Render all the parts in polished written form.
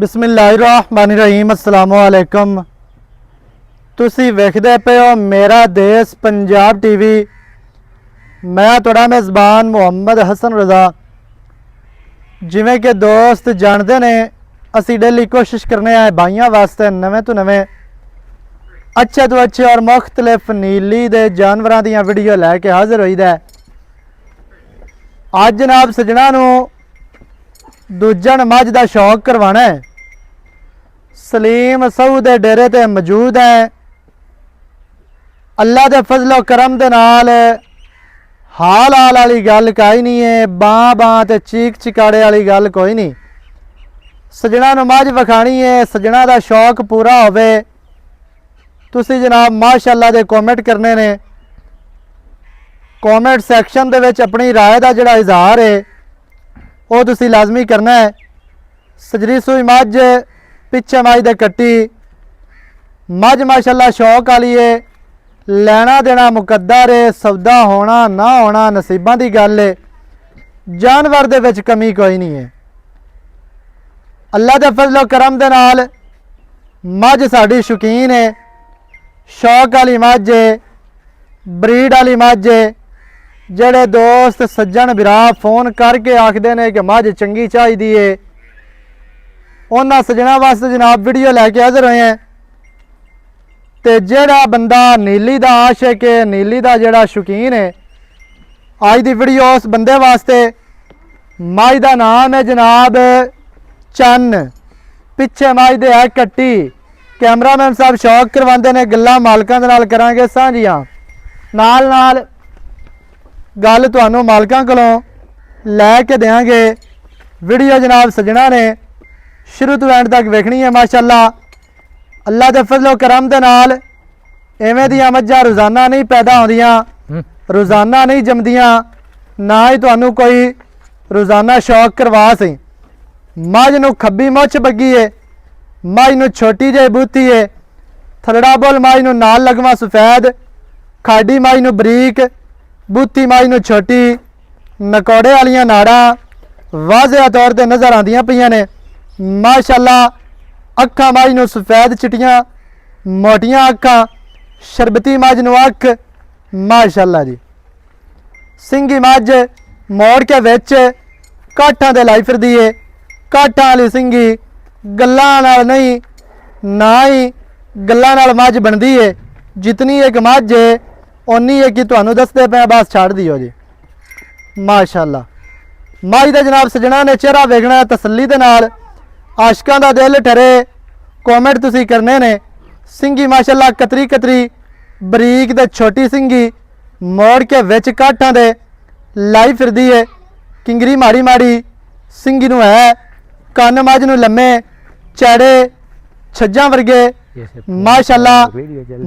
बिस्मिल्लाहिर्रहमानिर्रहीम अस्सलामु अलैकुम। तुसी वेखदे पे हो मेरा देश पंजाब टीवी। मैं तुहाडा मेज़बान मुहम्मद हसन रज़ा। जिवें कि दोस्त जानते ने असी डेली कोशिश करने आए भाइयों वास्ते नवें तो नवें अच्छे तो अच्छे और मुख्तलिफ नीली दे जानवरों दी वीडियो लैके हाजिर होईदा। अज जनाब सजना नूं दूजन मझ का शौक करवाना है। सलीम सऊ दे डेरे ते मौजूद है। अल्लाह के फजलो करम दे नाल हाल हाल वाली गल कोई नहीं है, बाँ बाँ ते चीक चिकाड़े वाली गल कोई नहीं। सजना नूं मझ विखाणी है, सजना का शौक पूरा होवे। तुसी जनाब माशाअल्लाह दे कॉमेंट करने ने। कॉमेंट सैक्शन दे विच अपनी राय का जिहड़ा इजहार है वो तुसी लाजमी करना है। सजरी सूई मझ पिछे मझ दे कट्टी मझ माशाअल्लाह शौक वाली है। लैना देना मुकद्दर है, सौदा होना ना होना नसीबां दी गल है। जानवर दे विच कमी कोई नहीं है। अल्लाह दे फजलो करम दे नाल मझ साडी शौकीन है, शौक वाली मझ है, ब्रीड वाली मझ है। जेड़े दोस्त सज्जन बिरा फोन करके आखते ने कि मझ चंगी चाहिदी है, उन्होंने सजना वास्ते जनाब वीडियो लैके हाजिर होए हैं। तो जेड़ा बंदा नीली दा आशिक है, नीली दा जेड़ा शौकीन है, आज दी वीडियो उस बंदे वास्ते। मझ दा नाम है जनाब चन्न। पिछे मझ दे है कट्टी। कैमरामैन साहब शौक करवाते ने, गल्लां मालकां दे नाल करांगे सांझियां। नाल नाल गल तुहानूं मालकां कोलों लैके देंगे। वीडियो जनाब सजना ने शुरू तो एंड तक वेखनी है। माशाअल्लाह अल्लाह के फजलो करम दे नाल इवें दियां मझां रोज़ाना नहीं पैदा होंदियां, रोज़ाना नहीं जमदियां, ना ही तुहानूं कोई रोज़ाना शौक करवा सी। मझ नूं खब्बी मुछ बग्गी है, मझ नूं छोटी जी बूथी है, थलड़ा बुल मझ नूं नाल लगवा सफेद, खाडी मझ नूं बरीक, बूथी मझ नूं छोटी, नकौड़े वालियां नाड़ां वाज़िह तौर पर नज़र आंदियां पईयां ने। माशाअल्लाह अखां मझ नूं सफेद चिट्टियां मोटियां अखां, शरबती मझ नूं अख माशाअल्लाह जी। सिंगी मझ मोड़ के विच काठां दे लाई फिरदी है। काठां वाली सिंगी गल्लां नाल नहीं, ना ही गल्लां नाल मझ बनदी है। जितनी एक मझ है उन्नी है कि तुहानूं दसदे पे बस छाड़ दिओ जी। माशाअल्लाह मझ दा जनाब सजना ने चेहरा वेखना तसल्ली दे नाल, आशकां दा दिल ठरे। कॉमेंट तुसी करने ने। सिंगी माशाअल्लाह कतरी कतरी बरीक ते छोटी सिंगी मोड़ के विच काठां दे लाई फिरदी है। किंगरी माड़ी माड़ी सिंगी नूं है। कन्न मझ नूं लम्मे चैड़े छज्जां वर्गे माशाअल्लाह।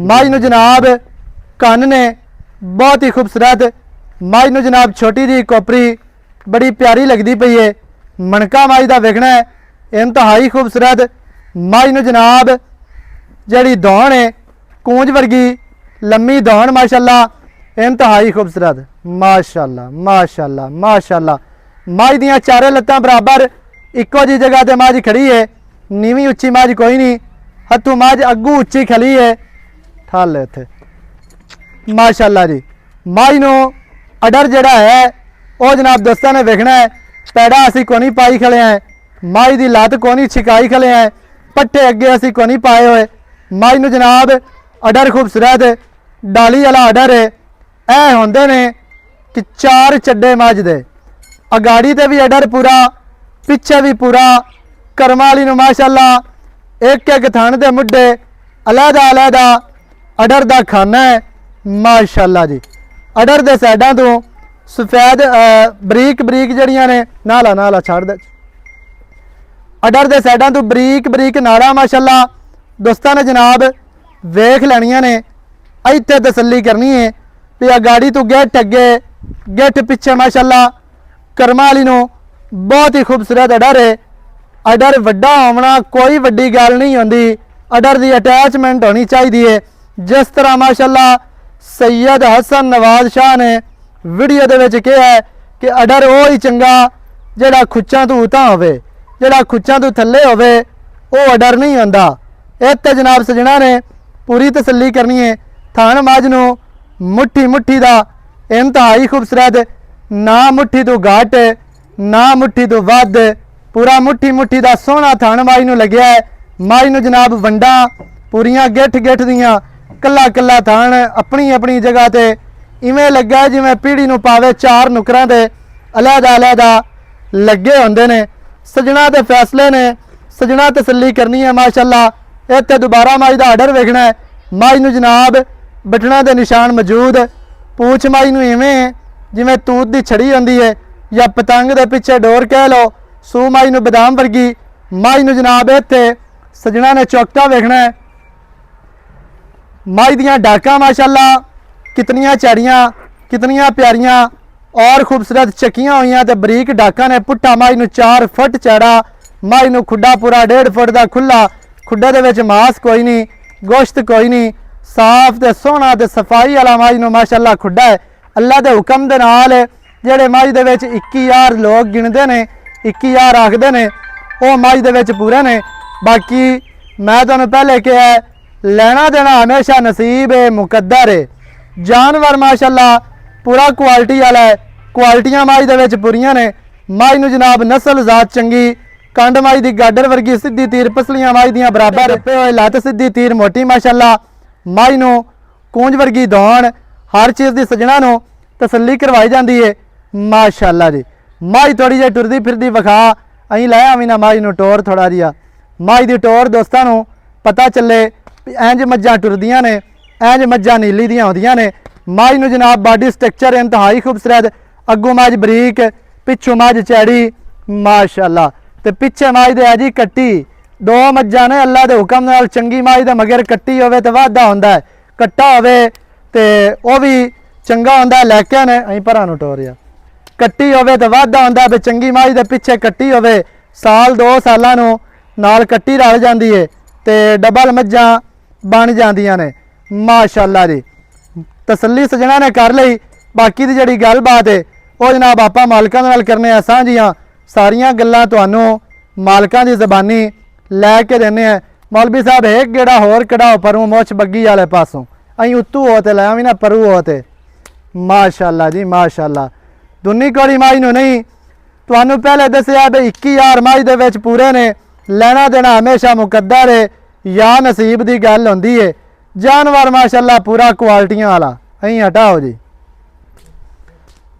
मझ नूं जनाब कन्न ने बहुत ही खूबसूरत। मझ नूं जनाब छोटी जी कोपरी बड़ी प्यारी लगती पई है। मणका मझ दा वेखना है इंतहाई खूबसूरत। मझ नूं जनाब जड़ी दौण है कूंज वर्गी लम्मी दौण माशाअल्लाह इंतहाई खूबसूरत। माशाअल्लाह माशाअल्लाह माशाअल्लाह। मझ दियां चारे लत्तां बराबर इक्को जी जगह ते मझ खड़ी है। नीवी उच्ची मझ कोई नहीं, हथों मझ अग्गू उच्ची खली है। ठल इत्थे माशाअल्लाह जी। मझ नूं अडर जड़ा है वह जनाब दोस्तों ने वेखना है। पैड़ा असी कोनी पाई खड़े हैं, मझ की लत्त कोनी छिकाई खले हैं, पट्ठे अगे असी कोनी पाए हुए। मझ नूं जनाब अडर खूबसूरत डाली वाला अडर है। ऐ होंदे ने कि चार चड्डे मझ दे, अगाड़ी ते भी अडर पूरा, पिछे भी पूरा। करमां वाली नूं माशाअल्लाह एक एक थण दे मुड्डे अलहदा अलहदा अडर दा खाना है। माशाअल्लाह जी। अडर दे साइडां तो सफेद बरीक बरीक जड़ियां ने नाला नाला छाड़ दे। अडर दे साइडां तो बरीक बरीक नाड़ा माशाअल्लाह दोस्तां ने जनाब वेख लैनियां ने। इत्थे तसल्ली करनी है भी अगाड़ी तो गेट अगे गेट पिछे माशाअल्लाह। करमां वाली नूं बहुत ही खूबसूरत अडर है। अडर वड्डा होना कोई वड्डी गल नहीं होंदी, अडर की अटैचमेंट होनी चाहिए। जिस तरह माशाअल्लाह सैयद हसन नवाज शाह ने वीडियो दे विच कहा है कि अडर वो ही चंगा जिहड़ा खुच्चां तो उतां होवे, जिहड़ा खुच्चां तो थल्ले होवे ਉਹ ਡਰ ਨਹੀਂ ਹੁੰਦਾ। ਇੱਥੇ ਜਨਾਬ ਸਜਣਾ ਨੇ ਪੂਰੀ ਤਸੱਲੀ ਕਰਨੀ ਹੈ। ਥਣ ਮੱਝ ਨੂੰ ਮੁੱਠੀ ਮੁੱਠੀ ਦਾ ਇੰਤਹਾਈ ਖੂਬਸੂਰਤ, ਨਾ ਮੁੱਠੀ ਤੋਂ ਘੱਟ ਨਾ ਮੁੱਠੀ ਤੋਂ ਵੱਧ, ਪੂਰਾ ਮੁੱਠੀ ਮੁੱਠੀ ਦਾ ਸੋਹਣਾ ਥਣ ਮੱਝ ਨੂੰ ਲੱਗਿਆ ਹੈ। ਮੱਝ ਨੂੰ ਜਨਾਬ ਵੰਡਾਂ ਪੂਰੀਆਂ ਗਿੱਠ ਗਿੱਠ ਦੀਆਂ, ਕੱਲਾ ਕੱਲਾ ਥਣ ਆਪਣੀ ਆਪਣੀ ਜਗ੍ਹਾ ਤੇ ਇਵੇਂ ਲੱਗਾ ਜਿਵੇਂ ਪੀੜੀ ਨੂੰ ਪਾਵੇ, ਚਾਰ ਨੁਕਰਾਂ ਦੇ ਅਲੱਗਾ ਅਲੱਗਾ ਲੱਗੇ ਹੁੰਦੇ ਨੇ। ਸਜਣਾ ਦੇ ਫੈਸਲੇ ਨੇ, ਸਜਣਾ ਤਸੱਲੀ ਕਰਨੀ ਹੈ। ਮਾਸ਼ਾਅੱਲਾ ਇੱਥੇ ਦੁਬਾਰਾ ਮੱਝ ਦਾ ਆਰਡਰ ਵੇਖਣਾ ਹੈ। ਮੱਝ ਨੂੰ ਜਨਾਬ ਬਟਣਾ ਦੇ ਨਿਸ਼ਾਨ ਮੌਜੂਦ, ਪੂਛ ਮੱਝ ਨੂੰ ਇਵੇਂ ਜਿਵੇਂ ਤੂਤ ਦੀ ਛੜੀ ਹੁੰਦੀ ਹੈ ਜਾਂ ਪਤੰਗ ਦੇ ਪਿੱਛੇ ਡੋਰ ਕਹਿ ਲਓ। ਸੂ ਮੱਝ ਨੂੰ ਬਦਾਮ ਵਰਗੀ ਮੱਝ ਨੂੰ ਜਨਾਬ ਇੱਥੇ ਸਜਣਾ ਨੇ ਚੌਕਟਾ ਵੇਖਣਾ ਹੈ। ਮੱਝ ਦੀਆਂ ਡਾਕਾਂ ਮਾਸ਼ਾਅੱਲਾ ਕਿਤਨੀਆਂ ਚੜੀਆਂ, ਕਿਤਨੀਆਂ ਪਿਆਰੀਆਂ ਔਰ ਖੂਬਸੂਰਤ ਚੱਕੀਆਂ ਹੋਈਆਂ ਤੇ ਬਰੀਕ ਡਾਕਾਂ ਨੇ। ਪੁੱਠਾ ਮੱਝ ਨੂੰ 4 ਫੁੱਟ ਚੌੜਾ, ਮੱਝ ਨੂੰ ਖੁੱਡਾ ਪੂਰਾ 1.5 ਫੁੱਟ ਦਾ ਖੁੱਲਾ, ਖੁੱਡੇ ਦੇ ਵਿੱਚ ਮਾਸ ਕੋਈ ਨਹੀਂ, ਗੋਸ਼ਤ ਕੋਈ ਨਹੀਂ, ਸਾਫ਼ ਤੇ ਸੋਹਣਾ ਤੇ ਸਫਾਈ ਵਾਲਾ ਮੱਝ ਨੂੰ ਮਾਸ਼ਾਅੱਲਾ ਖੁੱਡਾ ਹੈ। ਅੱਲਾ ਦੇ ਹੁਕਮ ਦੇ ਨਾਲ ਜਿਹੜੇ ਮੱਝ ਦੇ ਵਿੱਚ 21,000 ਲੋਕ ਗਿਣਦੇ ਨੇ, 21,000 ਆਖਦੇ ਨੇ, ਉਹ ਮੱਝ ਦੇ ਵਿੱਚ ਪੂਰੇ ਨੇ। ਬਾਕੀ ਮੈਂ ਤੁਹਾਨੂੰ ਪਹਿਲੇ ਕਿਹਾ ਲੈਣਾ ਦੇਣਾ ਹਮੇਸ਼ਾ ਨਸੀਬ ਹੈ, ਮੁਕੱਦਰ ਹੈ। ਜਾਨਵਰ ਮਾਸ਼ਾਅੱਲਾ ਪੂਰਾ ਕੁਆਲਿਟੀ ਵਾਲਾ ਹੈ, ਕੁਆਲਿਟੀਆਂ ਮੱਝ ਦੇ ਵਿੱਚ ਪੂਰੀਆਂ ਨੇ। ਮੱਝ ਨੂੰ ਜਨਾਬ ਨਸਲ ਜ਼ਾਤ ਚੰਗੀ, ਕੰਡ ਮੱਝ ਦੀ ਗਾਡਰ ਵਰਗੀ ਸਿੱਧੀ ਤੀਰ, ਪਸਲੀਆਂ ਮੱਝ ਦੀਆਂ ਬਰਾਬਰ ਰੱਪੇ ਹੋਏ ਲੱਤ, ਸਿੱਧੀ ਤੀਰ ਮੋਟੀ ਮਾਸ਼ਾਅੱਲਾ। ਮੱਝ ਨੂੰ ਕੂੰਜ ਵਰਗੀ ਦੌਣ, ਹਰ ਚੀਜ਼ ਦੀ ਸਜਣਾ ਨੂੰ ਤਸੱਲੀ ਕਰਵਾਈ ਜਾਂਦੀ ਹੈ ਮਾਸ਼ਾਅੱਲਾ ਜੀ। ਮੱਝ ਥੋੜੀ ਜਿਹੀ ਟੁਰਦੀ ਫਿਰਦੀ ਵਿਖਾ, ਅਸੀਂ ਲਾਇਆ ਵੀ ਨਾ ਮੱਝ ਨੂੰ ਟੋਰ ਥੋੜਾ ਜਿਹਾ। ਮੱਝ ਦੀ ਟੋਰ ਦੋਸਤਾਂ ਨੂੰ ਪਤਾ ਚੱਲੇ ਵੀ ਇੰਜ ਮੱਝਾਂ ਟੁਰਦੀਆਂ ਨੇ, ਇੰਜ ਮੱਝਾਂ ਨੀਲੀ ਦੀਆਂ ਹੁੰਦੀਆਂ ਨੇ। ਮੱਝ ਨੂੰ ਜਨਾਬ ਬਾਡੀ ਸਟਰਕਚਰ ਇੰਤਹਾਈ ਖੂਬਸੂਰਤ, ਅੱਗੋਂ ਮੱਝ ਬਰੀਕ, ਪਿੱਛੋਂ ਮੱਝ ਚੈੜੀ ਮਾਸ਼ਾਅੱਲਾ, ਤੇ ਪਿੱਛੇ ਮੱਝ ਦੇ ਆ ਜੀ ਕੱਟੀ। ਦੋ ਮੱਝਾਂ ਨੇ ਅੱਲਾ ਦੇ ਹੁਕਮ ਨਾਲ। ਚੰਗੀ ਮੱਝ ਦੇ ਮਗਰ ਕੱਟੀ ਹੋਵੇ ਤੇ ਵਾਧਾ ਹੁੰਦਾ ਹੈ, ਕੱਟਾ ਹੋਵੇ ਤੇ ਉਹ ਵੀ ਚੰਗਾ ਹੁੰਦਾ ਹੈ। ਲੈ ਕੇ ਨੇ ਅਸੀਂ ਭਰਾ ਨੂੰ ਟੋਰਿਆ, ਕੱਟੀ ਹੋਵੇ ਤੇ ਵਾਧਾ ਹੁੰਦਾ ਵੀ ਚੰਗੀ ਮੱਝ ਦੇ ਪਿੱਛੇ ਕੱਟੀ ਹੋਵੇ, ਸਾਲ 2 ਸਾਲਾਂ ਨੂੰ ਨਾਲ ਕੱਟੀ ਰਲ ਜਾਂਦੀ ਹੈ ਤੇ ਡਬਲ ਮੱਝਾਂ ਬਣ ਜਾਂਦੀਆਂ ਨੇ ਮਾਸ਼ਾਅੱਲਾ ਜੀ। ਤਸੱਲੀ ਸਜਣਾ ਨੇ ਕਰ ਲਈ। ਬਾਕੀ ਦੀ ਜਿਹੜੀ ਗੱਲਬਾਤ ਹੈ ਉਹ ਜਨਾਬ ਆਪਾਂ ਮਾਲਕਾਂ ਦੇ ਨਾਲ ਕਰਨੇ ਆ ਸਾਂਝੀਆਂ। ਸਾਰੀਆਂ ਗੱਲਾਂ ਤੁਹਾਨੂੰ ਮਾਲਕਾਂ ਦੀ ਜ਼ਬਾਨੀ ਲੈ ਕੇ ਦਿੰਦੇ ਆ। ਮੌਲਵੀ ਸਾਹਿਬ ਇੱਕ ਗੇੜਾ ਹੋਰ ਕਢਾਓ ਪਰੂ ਮੁੱਛ ਬੱਗੀ ਵਾਲੇ ਪਾਸੋਂ, ਅਸੀਂ ਉੱਤੂ ਹੋ ਤੇ ਲੈ ਵੀ ਨਾ ਪਰੂ ਹੋ ਤੇ ਮਾਸ਼ਾਅੱਲਾ ਜੀ ਮਾਸ਼ਾਅੱਲਾ। ਦੁਨੀ ਕੋੜੀ ਮੱਝ ਨੂੰ ਨਹੀਂ, ਤੁਹਾਨੂੰ ਪਹਿਲੇ ਦੱਸਿਆ ਵੀ 21,000 ਮੱਝ ਦੇ ਵਿੱਚ ਪੂਰੇ ਨੇ। ਲੈਣਾ ਦੇਣਾ ਹਮੇਸ਼ਾ ਮੁਕੱਦਰ ਹੈ ਜਾਂ ਨਸੀਬ ਦੀ ਗੱਲ ਹੁੰਦੀ ਹੈ। ਜਾਨਵਰ ਮਾਸ਼ਾਅੱਲਾ ਪੂਰਾ ਕੁਆਲਿਟੀਆਂ ਵਾਲਾ। ਅਸੀਂ ਹਟਾਓ ਜੀ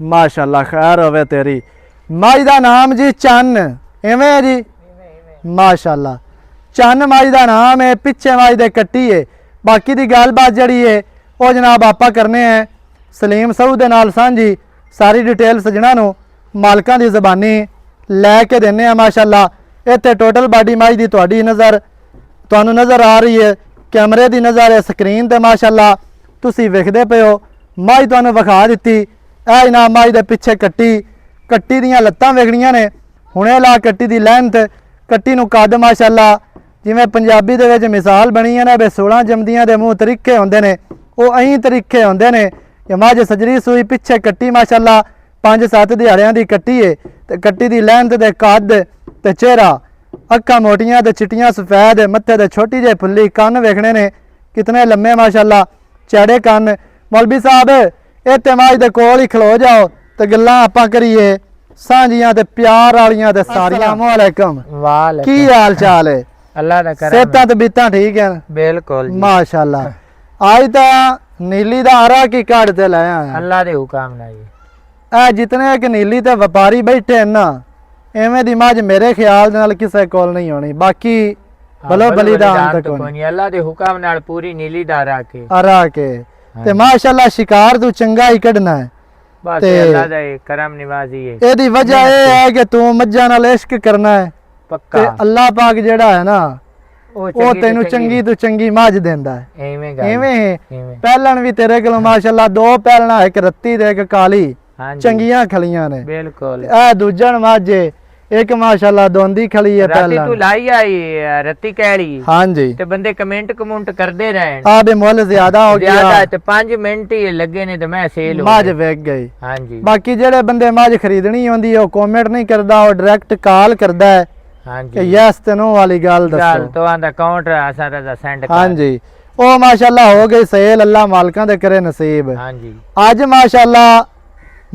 ਮਾਸ਼ਾਅੱਲਾ, ਖੈਰ ਹੋਵੇ ਤੇਰੀ। ਮੱਝ ਦਾ ਨਾਮ ਜੀ ਚੰਨ, ਐਵੇਂ ਹੈ ਜੀ ਮਾਸ਼ਾਅੱਲਾ। ਚੰਨ ਮੱਝ ਦਾ ਨਾਮ ਹੈ, ਪਿੱਛੇ ਮੱਝ ਦੇ ਕੱਟੀ ਹੈ। ਬਾਕੀ ਦੀ ਗੱਲਬਾਤ ਜਿਹੜੀ ਹੈ ਉਹ ਜਨਾਬ ਆਪਾਂ ਕਰਨੇ ਹੈ ਸਲੀਮ ਸਊਦ ਦੇ ਨਾਲ ਸਾਂਝੀ। ਸਾਰੀ ਡਿਟੇਲ ਸਜਣਾ ਨੂੰ ਮਾਲਕਾਂ ਦੀ ਜ਼ਬਾਨੀ ਲੈ ਕੇ ਦਿੰਨੇ ਆ ਮਾਸ਼ਾਅੱਲਾ। ਇੱਥੇ ਟੋਟਲ ਬਾਡੀ ਮੱਝ ਦੀ ਤੁਹਾਡੀ ਨਜ਼ਰ ਤੁਹਾਨੂੰ ਨਜ਼ਰ ਆ ਰਹੀ ਹੈ, ਕੈਮਰੇ ਦੀ ਨਜ਼ਰ ਹੈ, ਸਕਰੀਨ ਤੇ ਮਾਸ਼ਾਅੱਲਾ ਤੁਸੀਂ ਵੇਖਦੇ ਪਏ ਹੋ। ਮੱਝ ਤੁਹਾਨੂੰ ਵਿਖਾ ਦਿੱਤੀ। ਇਹ ਜਨਾਬ ਮੱਝ ਦੇ ਪਿੱਛੇ ਕੱਟੀ, ਕੱਟੀ ਦੀਆਂ ਲੱਤਾਂ ਵੇਖਣੀਆਂ ਨੇ ਹੁਣੇ ਲਾ, ਕੱਟੀ ਦੀ ਲੈਂਥ, ਕੱਟੀ ਨੂੰ ਕੱਦ ਮਾਸ਼ਾਅੱਲਾ ਜਿਵੇਂ ਪੰਜਾਬੀ ਦੇ ਵਿੱਚ ਮਿਸਾਲ ਬਣੀ ਹੈ ਨਾ ਵੀ 16 ਜੰਮਦੀਆਂ ਦੇ ਮੂੰਹ ਤਰੀਕੇ ਹੁੰਦੇ ਨੇ, ਉਹ ਐਂ ਤਰੀਕੇ ਹੁੰਦੇ ਨੇ ਕਿ ਮੱਝ ਸਜਰੀ ਸੂਈ ਪਿੱਛੇ ਕੱਟੀ ਮਾਸ਼ਾਅੱਲਾ 5-7 ਦਿਹਾੜਿਆਂ ਦੀ ਕੱਟੀ ਹੈ ਤੇ ਕੱਟੀ ਦੀ ਲੈਂਥ ਤੇ ਕੱਦ ਤੇ ਚਿਹਰਾ, ਅੱਖਾਂ ਮੋਟੀਆਂ ਤੇ ਚਿੱਟੀਆਂ ਸਫੈਦ, ਮੱਥੇ ਤੇ ਛੋਟੀ ਜਿਹੀ ਫੁੱਲੀ, ਕੰਨ ਵੇਖਣੇ ਨੇ ਕਿਤਨੇ ਲੰਮੇ ਮਾਸ਼ਾਅੱਲਾ, ਚੜੇ ਕੰਨ। ਮੌਲਵੀ ਸਾਹਿਬ ਇੱਥੇ ਮੱਝ ਦੇ ਕੋਲ ਹੀ ਖਲੋ ਜਾਓ ਤੇ ਗੱਲਾਂ ਆਪਾਂ ਕਰੀਏ ਸਾਂਝੀਆਂ ਤੇ ਪਿਆਰ ਵਾਲੀਆਂ ਤੇ ਸਾਰੀਆਂ। अस्सलाम वालेकुम, ਕੀ ਹਾਲ ਚਾਲ ਹੈ? अल्लाह दा करम, ਸਿਹਤਾਂ ਤੇ ਬੀਤਾਂ ਠੀਕ ਹੈ बिल्कुल जी। ਮਾਸ਼ਾਅੱਲਾ। ਅੱਜ ਤਾਂ ਨੀਲੀ ਦਾ ਆਰਾ ਕੀ ਕਾੜ ਤੇ ਲੈ ਆਇਆ। अल्लाह दे हुक्म ना जी। ਇਹ ਜਿਤਨੇ ਕਿ ਨੀਲੀ ਤੇ ਵਪਾਰੀ ਬੈਠੇ ਹਨ ਨਾ, ਐਵੇਂ ਦੀ ਮੱਝ ਮੇਰੇ ਖਿਆਲ ਦੇ ਨਾਲ ਕਿਸੇ ਕੋਲ ਨਹੀਂ ਹੋਣੀ। ਬਾਕੀ ਬਲੋ ਬਲੀ ਦਾ ਅੰਤ ਕੋਈ नहीं, अल्लाह दे हुक्म नाल पूरी नीली दा रखे ਆਰਾ ਕੇ ਤੇ ਮਾਸ਼ਾਅੱਲਾ ਸ਼ਿਕਾਰ ਤੂੰ ਚੰਗਾ ਹੀ ਕੱਢਣਾ ਹੈ। बस ते- अल्लाह दा करम निवाजी है ਇਹਦੀ ਵਜ੍ਹਾ ਇਹ ਹੈ ਕਿ ਤੂੰ ਮੱਝਾਂ ਨਾਲ ਇਸ਼ਕ ਕਰਨਾ ਹੈ पक्का। ਤੇ ਅੱਲਾਹ ਪਾਕ ਜਿਹੜਾ ਹੈ ਨਾ ओ ਉਹ ਤੈਨੂੰ ਚੰਗੀ ਤੋਂ ਚੰਗੀ ਮੱਝ ਦਿੰਦਾ ਹੈ। एवें ਐਵੇਂ एवें ਪਹਿਲਣ ਵੀ ਤੇਰੇ ਕੋਲ ਮਾਸ਼ਾਅੱਲਾ 2 ਪਹਿਲਣਾ, ਇੱਕ ਰੱਤੀ ਤੇ ਇੱਕ ਕਾਲੀ, हां जी ਚੰਗੀਆਂ ਖਲੀਆਂ ਨੇ। बिल्कुल। ਇਹ ਦੂਜਣ ਮੱਝ ਏ, ਇੱਕ ਮਾਸ਼ਾਅੱਲਾ ਦੋਂਦੀ ਖਲੀ ਹੈ राती ਪਹਿਲਣ। तू लाई आई रत्ती कैली ਹਾਂਜੀ ते बंदे कमेंट कमेंट करदे रहन ਆ ਬੇ ਮੁੱਲ ਜ਼ਿਆਦਾ ਹੋ ज्यादा ਗਿਆ, ते 5 मिनट ही लगे ने ते मैं सेल हो ਮੱਝ गई। ਵੇਚ ਗਈ। हां जी ਬਾਕੀ ਜਿਹੜੇ ਬੰਦੇ ਮੱਝ ਖਰੀਦਣੀ ਹੁੰਦੀ ਹੈ ਉਹ ਕਮੈਂਟ ਨਹੀਂ ਕਰਦਾ, ਉਹ ਡਾਇਰੈਕਟ ਕਾਲ ਕਰਦਾ ਹੈ ਹਾਂਜੀ ਕਿ ਯੈਸ ਤੇ ਨੋ ਵਾਲੀ ਗੱਲ ਗੱਲ ਦੱਸੋ। ਤੋਂ ਆਂਦਾ ਕਾਊਂਟਰ ਅਸਾਂ ਦਾ ਸੈਂਡ ਕਰ। ਹਾਂਜੀ ਉਹ ਮਾਸ਼ਾਅੱਲਾ ਹੋ ਗਈ ਸੇਲ, ਅੱਲਾ ਮਾਲਕਾਂ ਦੇ ਕਰੇ ਨਸੀਬ। ਹਾਂਜੀ ਅੱਜ ਮਾਸ਼ਾਅੱਲਾ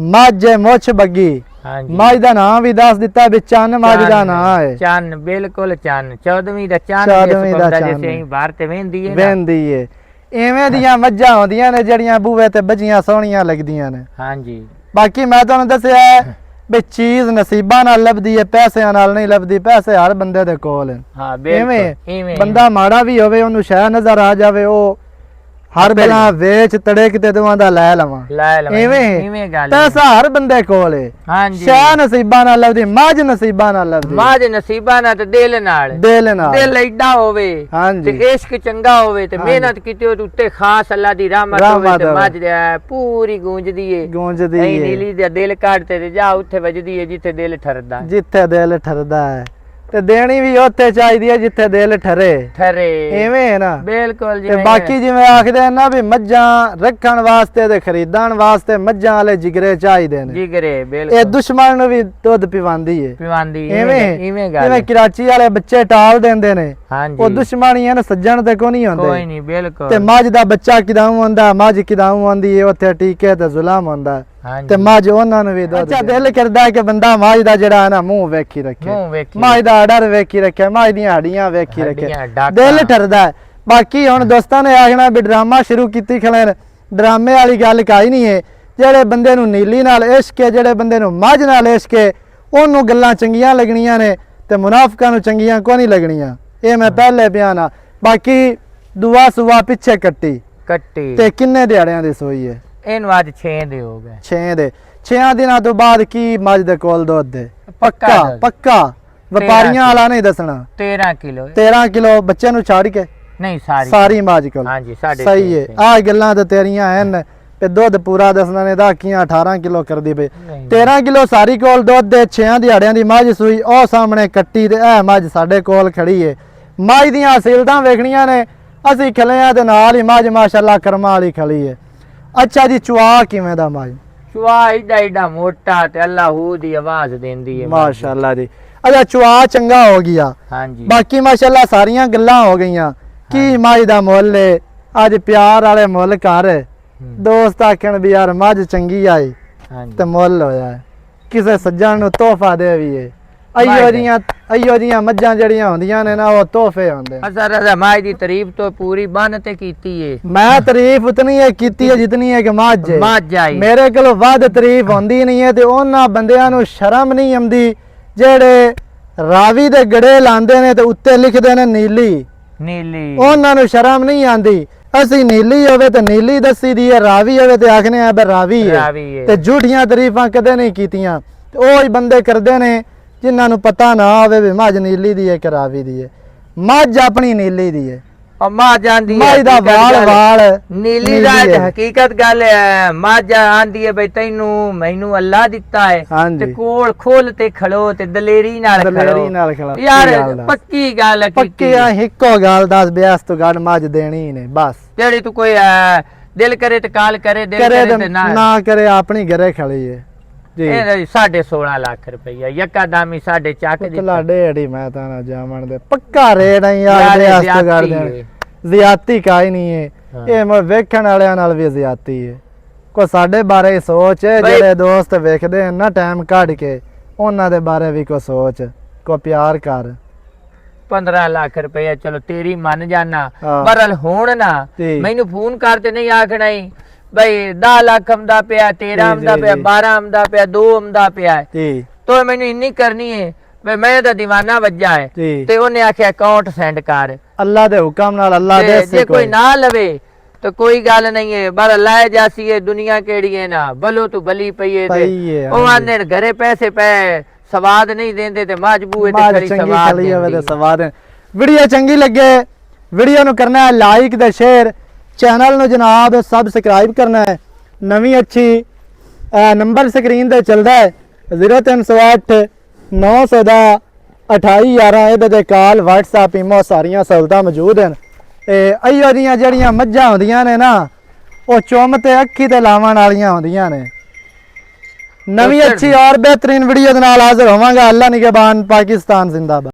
ਮੱਝ ਮੁੱਛ ਬੱਗੀ, ਹਾਂਜੀ ਮੱਝ ਦਾ ਨਾਮ ਵੀ ਦੱਸ ਦਿੱਤਾ ਵੀ ਚੰਨ ਮੱਝ ਦਾ ਨਾਮ ਹੈ। ਚੰਨ ਬਿਲਕੁਲ ਚੰਨ 14ਵੀਂ ਦਾ ਚੰਨ 14ਵੀਂ ਦਾ ਜਿਸ ਚੰਨ। ਅਸੀਂ ਬਾਹਰ ਤੇ ਵੇਂਦੀ ਹੈ ਨਾ। ਵੇਂਦੀ ਏ ਐਵੇਂ ਦੀਆਂ ਮੱਝਾਂ ਹੁੰਦੀਆਂ ਨੇ ਜਿਹੜੀਆਂ ਬੂਹੇ ਤੇ ਬੱਜੀਆਂ ਸੋਹਣੀਆਂ ਲੱਗਦੀਆਂ ਨੇ। ਹਾਂਜੀ ਬਾਕੀ ਮੈਂ ਤੁਹਾਨੂੰ ਦੱਸਿਆ ਹੈ ਵੀ ਚੀਜ਼ ਨਸੀਬਾਂ ਨਾਲ ਲੱਭਦੀ ਹੈ, ਪੈਸਿਆਂ ਨਾਲ ਨਹੀਂ ਲੱਭਦੀ। ਪੈਸੇ ਹਰ ਬੰਦੇ ਦੇ ਕੋਲ ਹਨ। ਹਾਂ ਐਵੇਂ ਬਿਲਕੁਲ ਇਵੇਂ ਬੰਦਾ ਮਾੜਾ ਵੀ ਹੋਵੇ, ਉਹਨੂੰ ਸ਼ੈ ਨਜ਼ਰ ਆ ਜਾਵੇ, ਉਹ ਹਰ ਬਲਾ ਵੇਚ ਤੜੇ ਕਿਤੇ ਦੋਵਾਂ ਦਾ ਲੈ ਲਵਾਂ। ਲੈ ਲਵਾਂ ਇਵੇਂ ਇਵੇਂ ਗੱਲ ਪੈਸਾ ਹਰ ਬੰਦੇ ਕੋਲ ਹੈ। ਹਾਂਜੀ ਸ਼ੈ ਨਸੀਬਾਂ ਨਾਲ ਲੱਭਦੀ, ਮੱਝ ਨਸੀਬਾਂ ਨਾਲ ਲੱਭਦੀ। ਮਾਜ ਨਸੀਬਾਂ ਨਾਲ ਤੇ ਦਿਲ ਨਾਲ। ਦਿਲ ਨਾਲ। ਦਿਲ ਐਡਾ ਹੋਵੇ ਤੇ ਹਾਂਜੀ ਇਸ਼ਕ ਚੰਗਾ ਹੋਵੇ ਤੇ ਮਿਹਨਤ ਕੀਤੀ ਉਹਦੇ ਉੱਤੇ ਖਾਸ ਅੱਲਾ ਦੀ ਰਹਿਮਤ ਹੋਵੇ ਤੇ ਮੱਝ ਦੇ ਪੂਰੀ ਗੂੰਜਦੀ ਏ। ਗੂੰਜਦੀ ਨਹੀਂ ਏ ਨੀਲੀ ਦਾ ਦਿਲ ਕੱਢਤੇ ਤੇ ਜਾ ਉੱਥੇ ਵੱਜਦੀ ਏ ਜਿੱਥੇ ਦਿਲ ਠਰਦਾ। ਜਿੱਥੇ ਦਿਲ ਠਰਦਾ ਹੈ, ਤੇ ਦੇਣੀ ਵੀ ਉੱਥੇ ਚਾਹੀਦੀ ਹੈ ਜਿੱਥੇ ਦਿਲ ਠਰੇ। ਠਰੇ ਐਵੇਂ ਹੈ ਨਾ। ਬਿਲਕੁਲ ਤੇ ਜਿਵੇਂ ਬਾਕੀ ਜਿਵੇਂ ਆਖਦੇ ਆ ਨਾ ਵੀ ਮੱਝਾਂ ਰੱਖਣ ਵਾਸਤੇ ਤੇ ਖਰੀਦਣ ਵਾਸਤੇ ਮੱਝਾਂ ਵਾਲੇ ਜਿਗਰੇ ਚਾਹੀਦੇ ਨੇ। ਜਿਗਰੇ ਇਹ ਬਿਲਕੁਲ ਦੁਸ਼ਮਣ ਨੂੰ ਵੀ ਦੁੱਧ ਪਿਵਾਉਂਦੀ ਏ। ਪਿਵਾਂਦੀ ਐਵੇਂ ਇਵੇਂ ਗੱਲ ਜਿਵੇਂ ਕਰਾਚੀ ਵਾਲੇ ਬੱਚੇ ਟਾਲ ਦਿੰਦੇ ਨੇ, ਹਾਂਜੀ ਉਹ ਦੁਸ਼ਮਣੀ ਹੈ ਨਾ, ਸੱਜਣ ਤੇ ਕੋ ਨਹੀਂ ਕੋਈ ਹੁੰਦੇ। ਨਹੀਂ ਬਿਲਕੁਲ ਤੇ ਮੱਝ ਦਾ ਬੱਚਾ ਕਿਦਾਂ ਹੁੰਦਾ, ਮੱਝ ਕਿਦਾਂ ਆਉਂਦੀ ਏ, ਉੱਥੇ ਟੀਕੇ ਤੇ ਜ਼ੁਲਮ ਹੁੰਦਾ। ਹਾਂਜੀ ਤੇ ਮੱਝ ਉਹਨਾਂ ਨੂੰ ਵੀ ਦੁੱਧ ਅੱਛਾ ਦਿਲ ਕਰਦਾ ਹੈ ਕਿ ਬੰਦਾ ਮੱਝ ਦਾ ਜਿਹੜਾ ਹੈ ਨਾ ਮੂੰਹ ਵੇਖੀ ਰੱਖੇ, ਮੂੰਹ ਵੇਖੀ ਮੱਝ ਦਾ ਆਰਡਰ ਵੇਖੀ ਰੱਖੇ, ਮੱਝ ਦੀਆਂ ਹੱਡੀਆਂ ਵੇਖੀ ਰੱਖੇ, ਹੱਡੀਆਂ, ਡਾਕਾ। ਦਿਲ ਠਰਦਾ ਹੈ। ਬਾਕੀ ਹੁਣ ਦੋਸਤਾਂ ਨੇ ਆਖਣਾ ਵੀ ਡਰਾਮਾ ਸ਼ੁਰੂ ਕੀਤੀ ਖਲੇ ਨੇ, ਡਰਾਮੇ ਵਾਲੀ ਗੱਲ ਕਾਈ ਨਹੀਂ ਹੈ। ਜਿਹੜੇ ਬੰਦੇ ਨੂੰ ਨੀਲੀ ਨਾਲ ਇਸ਼ਕ ਹੈ, ਜਿਹੜੇ ਬੰਦੇ ਨੂੰ ਮੱਝ ਨਾਲ ਇਸ਼ਕ ਹੈ, ਉਹਨੂੰ ਗੱਲਾਂ ਚੰਗੀਆਂ ਲੱਗਣੀਆਂ ਨੇ ਤੇ ਮੁਨਾਫਿਕਾਂ ਨੂੰ ਚੰਗੀਆਂ ਕੋਈ ਨਹੀਂ ਲੱਗਣੀਆਂ। ਇਹ ਮੈਂ ਪਹਿਲੇ ਬਿਆਨ ਆ। ਬਾਕੀ ਦੁਆ ਸੁਆ ਪਿੱਛੇ ਕੱਟੀ ਕੱਟੀ ਤੇ ਕਿੰਨੇ ਦਿਹਾੜਿਆਂ ਦੀ ਸੋਈ ਹੈ? ਇਹਨੂੰ ਅੱਜ 6 ਦੇ ਹੋ ਗਏ। 6 ਦੇ 6 ਦਿਨਾਂ ਤੋਂ ਬਾਅਦ ਕੀ ਮੱਝ ਦੇ ਕੋਲ ਦੁੱਧ ਦੇ ਪੱਕਾ ਦੁੱਧ। ਪੱਕਾ ਵਪਾਰੀਆਂ ਵਾਲਾ ਨਹੀਂ ਦੱਸਣਾ। 13 ਕਿਲੋ 13 ਕਿਲੋ ਬੱਚੇ ਨੂੰ ਛੱਡ ਕੇ ਨਹੀਂ ਸਾਰੀ ਸਾਰੀ ਮੱਝ ਕੋਲ। ਹਾਂਜੀ ਸਾਡੇ ਸਹੀ ਹੈ। ਆਹ ਗੱਲਾਂ ਤੇ ਤੇਰੀਆਂ ਹਨ ਤੇ ਦੁੱਧ ਪੂਰਾ ਦੱਸਣਾ ਨੇ ਦਾ ਕੀਆਂ 18 ਕਿਲੋ ਕਰਦੀ ਪਈ। ਨਹੀਂ। 13 ਕਿਲੋ ਸਾਰੀ ਕੋਲ ਦੁੱਧ ਦੇ 6 ਦਿਹਾੜਿਆਂ ਦੀ ਮੱਝ ਸੂਈ, ਉਹ ਸਾਹਮਣੇ ਕੱਟੀ ਤੇ ਇਹ ਮੱਝ ਸਾਡੇ ਕੋਲ ਖੜੀ ਏ। ਮੱਝ ਦੀਆਂ ਅਸੀਲਤਾਂ ਵੇਖਣੀਆਂ ਨੇ, ਅਸੀਂ ਖਲਿਆਂ ਦੇ ਨਾਲ ਹੀ ਮੱਝ ਮਾਸ਼ਾਅੱਲਾ ਕਰਮਾਂ ਵਾਲੀ ਖੜੀ ਏ। ਅੱਛਾ ਜੀ ਚੁਆ ਕਿਵੇਂ ਦਾ ਮੱਝ? ਚੁਆ ਏਡਾ ਮੋਟਾ ਤੇ ਅੱਲਾਹੂ ਦੀ ਆਵਾਜ਼ ਦਿੰਦੀ ਹੈ ਮਾਸ਼ਾਅੱਲਾ ਜੀ। ਅੱਛਾ ਚੁਆ ਚੰਗਾ ਹੋ ਗਿਆ। ਹਾਂਜੀ ਬਾਕੀ ਮਾਸ਼ਾਅੱਲਾ ਸਾਰੀਆਂ ਗੱਲਾਂ ਹੋ ਗਈਆਂ। ਕੀ ਮੱਝ ਦਾ ਮੁੱਲ ਏ? ਅੱਜ ਪਿਆਰ ਵਾਲੇ ਮੁੱਲ ਕਰ। ਦੋਸਤ ਆਖਣ ਵੀ ਯਾਰ ਮੱਝ ਚੰਗੀ ਆਈ ਹਾਂਜੀ ਤੇ ਮੁੱਲ ਹੋਇਆ। ਕਿਸੇ ਸੱਜਣ ਨੂੰ ਤੋਹਫਾ ਦੇ ਵੀ ਏ। ਅਈਓ ਜੀਆਂ ਮੱਝਾਂ ਜਿਹੜੀਆਂ ਹੁੰਦੀਆਂ ਨੇ ਨਾ, ਉਹ ਤੋਹਫੇ ਹੁੰਦੇ ਨੇ। ਅਸਰ ਰਮਾਈ ਦੀ ਤਾਰੀਫ ਤੋਂ ਪੂਰੀ ਬੰਨ ਤੇ ਕੀਤੀ ਏ। ਮੈਂ ਤਾਰੀਫ ਉਤਨੀ ਹੈ ਕੀਤੀ ਹੈ ਜਿਤਨੀ ਹੈ ਕਿ ਮੱਝ ਏ। ਮੱਝ ਆਈ ਮੇਰੇ ਕੋਲ ਵੱਧ ਤਾਰੀਫ ਹੁੰਦੀ ਨਹੀਂ ਹੈ। ਤੇ ਉਹਨਾਂ ਬੰਦਿਆਂ ਨੂੰ ਸ਼ਰਮ ਨਹੀਂ ਆਉਂਦੀ ਜਿਹੜੇ ਰਾਵੀ ਦੇ ਗੜੇ ਲਾਉਂਦੇ ਨੇ ਤੇ ਉੱਤੇ ਲਿਖਦੇ ਨੇ ਨੀਲੀ। ਨੀਲੀ ਉਹਨਾਂ ਨੂੰ ਸ਼ਰਮ ਨਹੀਂ ਆਉਂਦੀ। ਅਸੀਂ ਨੀਲੀ ਹੋਵੇ ਤੇ ਨੀਲੀ ਦੱਸੀ ਦੀ ਹੈ, ਰਾਵੀ ਹੋਵੇ ਤੇ ਆਖਨੇ ਆ ਬੇ ਰਾਵੀ ਰਾਵੀ ਹੈ। ਹੈ। ਤੇ ਝੂਠੀਆਂ ਤਾਰੀਫਾਂ ਕਦੇ ਨਹੀਂ ਕੀਤੀਆਂ। ਤੇ ਉਹ ਹੀ ਬੰਦੇ ਕਰਦੇ ਨੇ ਜਿਨ੍ਹਾਂ ਨੂੰ ਪਤਾ ਨਾ ਹੋਵੇ ਵੀ ਮੱਝ ਨੀਲੀ ਦੀ ਹੈ ਕਿ ਰਾਵੀ ਦੀ ਹੈ। ਮੱਝ ਆਪਣੀ ਨੀਲੀ ਦੀ ਹੈ। ਉਹ ਮੱਝ ਆਂਦੀ ਹੈ ਮੱਝ ਦਾ ਵਾਲ ਨੀਲੀ ਦਾ ਹਕੀਕਤ ਗੱਲ ਹੈ। ਮੱਝ ਆਂਦੀ ਹੈ ਬਈ ਤੈਨੂੰ ਮੈਨੂੰ ਅੱਲਾ ਦਿੱਤਾ ਹੈ ਹਾਂਜੀ। ਤੇ ਕੋਲ ਖੋਲ ਤੇ ਖੜੋ ਤੇ ਦਲੇਰੀ ਨਾਲ ਖੜੋ। ਖੜੋ ਯਾਰ ਪੱਕੀ ਗੱਲ ਕੀਤੀ ਪੱਕੀ ਆ। ਇੱਕੋ ਗੱਲ ਦੱਸ ਬਿਆਸ ਤੋਂ ਗੱਲ ਮੱਝ ਦੇਣੀ ਹੀ ਨੇ ਬਸ। ਜਿਹੜੀ ਤੂੰ ਕੋਈ ਦਿਲ ਕਰੇ ਤੇ ਕਾਲ ਕਰੇ, ਦਿਲ ਕਰੇ ਕਰੇ ਤੇ ਨਾ ਕਰੇ, ਆਪਣੀ ਘਰੇ ਖੜੀ ਹੈ ਜੀ। ਇਹ 16.5 ਲੱਖ ਰੁਪਈਆ ਯੱਕਾ ਦਾਮੀ ਸਾਡੇ ਚੱਕ ਦੀ ਕਲਾਡੇ ਅੜੀ ਮੈਂ ਤਾਂ ਨਾ ਜਾਵਣ ਦੇ ਪੱਕਾ ਰੇਟ ਨਹੀਂ ਯਾਰ ਬਿਆਸ ਤੋਂ ਕਰ ਦੇਣ। ਜ਼ਿਆਦਤੀ ਕਾਈ ਨਹੀਂ ਹੈ। ਇਹ ਮੈਂ ਵੇਖਣ ਵਾਲਿਆਂ ਨਾਲ ਵੀ ਜ਼ਿਆਦਤੀ ਹੈ। ਕੋ ਸਾਡੇ ਬਾਰੇ ਸੋਚ, ਜਿਹੜੇ ਦੋਸਤ ਵੇਖਦੇ ਹਨ ਨਾ ਟਾਈਮ ਕੱਢ ਕੇ, ਉਹਨਾਂ ਦੇ ਬਾਰੇ ਵੀ ਕੋ ਸੋਚ, ਕੋ ਪਿਆਰ ਕਰ। 15 ਲੱਖ ਰੁਪਈਆ ਚਲੋ ਤੇਰੀ ਮੰਨ ਜਾਣਾ, ਹਾਂ। ਬਰਲ ਹੁਣ ਨਾ ਮੈਨੂੰ ਫੋਨ ਕਰਦੇ ਨਹੀਂ ਆਖਣਾ ਹੀ ਬਈ 10 ਲੱਖ ਆਮਦਾ ਪਿਆ, 13 ਆਮਦਾ ਪਿਆ, 12 ਆਮਦਾ ਪਿਆ, 2 ਆਮਦਾ ਪਿਆ ਜੀ। ਤੋ ਮੈਨੂੰ ਇੰਨੀ ਕਰਨੀ ਹੈ ਬਈ ਮੈਂ ਤਾਂ دیਵਾਨਾ ਵੱਜਾ ਹੈ ਜੀ। ਤੇ ਉਹਨੇ ਆਖਿਆ ਅਕਾਊਂਟ ਸੈਂਡ ਕਰ। ਅੱਲਾ ਦੇ ਹੁਕਮ ਨਾਲ ਅੱਲਾ ਦੇ ਜੇ ਕੋਈ ਨਾ ਲਵੇ ਤਾਂ ਕੋਈ ਗੱਲ ਨਹੀਂ ਹੈ, ਪਰ ਲੈ ਜਾਸੀ ਹੈ ਦੁਨੀਆ ਕਿਹੜੀ ਹੈ ਨਾ ਬਲੋ ਤੂੰ ਬਲੀ ਪਈਏ ਤੇ ਉਹ ਆਨੇ ਘਰੇ ਪੈਸੇ ਪਏ ਸਵਾਦ ਨਹੀਂ ਦਿੰਦੇ ਤੇ ਮਜਬੂਰ ਤੇ ਖੜੀ ਸਵਾਦ। ਵੀਡੀਓ ਚੰਗੀ ਲੱਗੇ ਵੀਡੀਓ ਨੂੰ ਕਰਨਾ ਹੈ ਲਾਈਕ ਤੇ ਸ਼ੇਅਰ, ਚੈਨਲ ਨੂੰ ਜਨਾਬ ਸਬਸਕ੍ਰਾਈਬ ਕਰਨਾ ਹੈ। ਨਵੀਂ ਅੱਛੀ ਨੰਬਰ ਸਕਰੀਨ ਤੇ ਚੱਲਦਾ ਹੈ 0308 900 ਦਾ 2811। ਇਹਦੇ ਤੇ ਕਾਲ WhatsApp ਈਮੋ ਸਾਰੀਆਂ ਸਹੂਲਤਾਂ ਮੌਜੂਦ ਹਨ। ਤੇ ਅਈਓ ਦੀਆਂ ਜਿਹੜੀਆਂ ਮੱਝਾਂ ਹੁੰਦੀਆਂ ਨੇ ਨਾ, ਉਹ ਚੁੰਮ ਤੇ ਅੱਖੀ ਤੇ ਲਾਵਣ ਵਾਲੀਆਂ ਹੁੰਦੀਆਂ ਨੇ। ਨਵੀਂ ਅੱਛੀ ਔਰ ਬਿਹਤਰੀਨ ਵੀਡੀਓ ਦੇ ਨਾਲ ਹਾਜ਼ਰ ਹੋਵਾਂਗਾ। ਅੱਲਾ ਨਿਗਹਿਬਾਨ, ਪਾਕਿਸਤਾਨ ਜ਼ਿੰਦਾਬਾਦ।